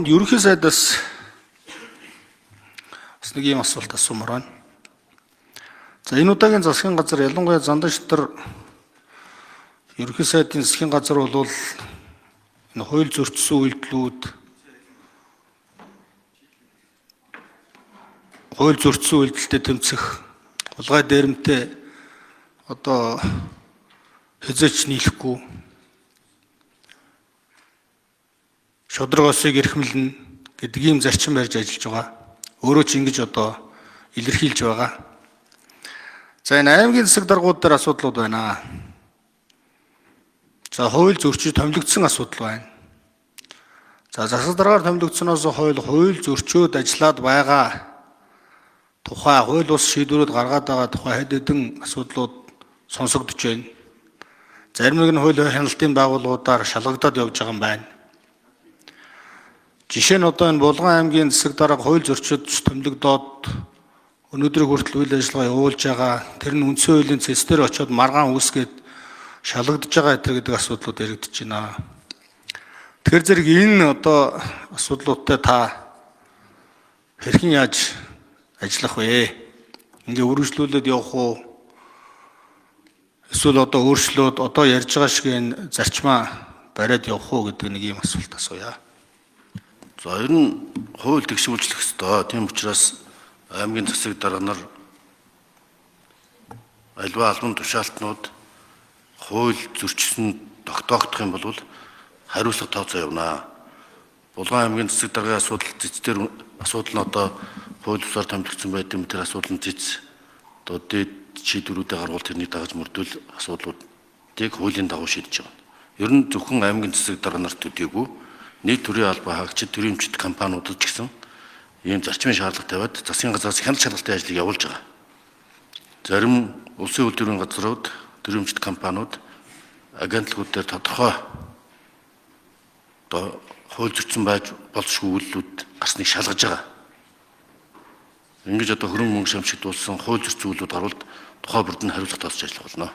Ерөнхий сайдаас бас нэг юм асуулт асуумаар байна. За энэ удаагийн засгийн газар ялангуяа Зандан шатар ерөнхий сайдын засгийн газар бол энэ хууль зөрчсөн үйлдэлтэд тэмцэх улгай дээрмтэй одоо хэзээч нийлэхгүй шударгаосыг эрхэмлэнэ гэдэг ийм зарчим барьж ажиллаж байгаа. Өөрөө ч ингэж одоо илэрхийлж байгаа. За энэ аймгийн засаг даргууд дээр асуудлууд байна. За хууль зөрчиж томилогдсон асуудал байна. За засаг даргаар томилогдсоноос хууль зөрчөөд ажиллаад байгаа тухай хууль ус шийдвэрүүд гаргаад байгаа тухай хэд хэдэн асуудлууд сонсогдож байна. Зарим нэг нь хууль хяналтын байгууллагуудаар шалгагдаад явж байгаа юм байна. Жишээ нь одоо энэ Булган аймгийн засаг дарга хууль зөрчиж томилогдоод өнөөдрийг хүртэл үйл ажиллагаа явуулж байгаа. Тэр нь үндсэн хуулийн цэцээр очиод маргаан үүсгээд шалгагдж байгаа гэдэг асуудлууд яригдж байна. Тэгэхээр зэрэг энэ одоо асуудлуудтай та хэрхэн яаж ажиллах вэ? Ингээ үргэлжлүүлээд явах уу? Эсвэл одоо өөрчлөөд одоо ярьж байгаа шиг энэ зарчмаа бариад явах уу гэдэг нэг юм асуулт асууя. За ер нь хууль тэгшүүлжлэх ёстой. Тийм учраас аймгийн засаг дарга нар альва албан тушаалтнууд хууль зөрчсөн тогтоогдох юм бол хариуцлага тооцоо явна. Булган аймгийн засаг даргын асуудал нь одоо хууль бусаар томилогдсон байт юм. Тэр асуудал нь зэц одоо дээд шийдвэрүүдээ гаргуул тэрнийг дагаж мөрдөл асуудлуудыг хуулийн дагуу шийдэж байгаа. Ер нь зөвхөн аймгийн засаг дарга нарт төдийгүй нийт төрийн албан хаагчид, төрийн өмчт компаниудад ч гэсэн ийм зарчмын шаардлага тавиад засгийн газраас хяналт шалгалтын ажлыг явуулж байгаа. Зарим улсын үйлдвэрийн газрууд, төрийн өмчт компаниуд агентлагууд дээр тодорхой одоо хууль зөрчсөн байж болзошгүй үйлдэлүүд гарсныг шалгаж байгаа. Ингэж одоо хөрөнгө мөнгө шамшигдуулсан хууль зөрчсөн үйлдэлүүд гарвал тухай бүрд нь хариуцлага тооцож ажиллах болно.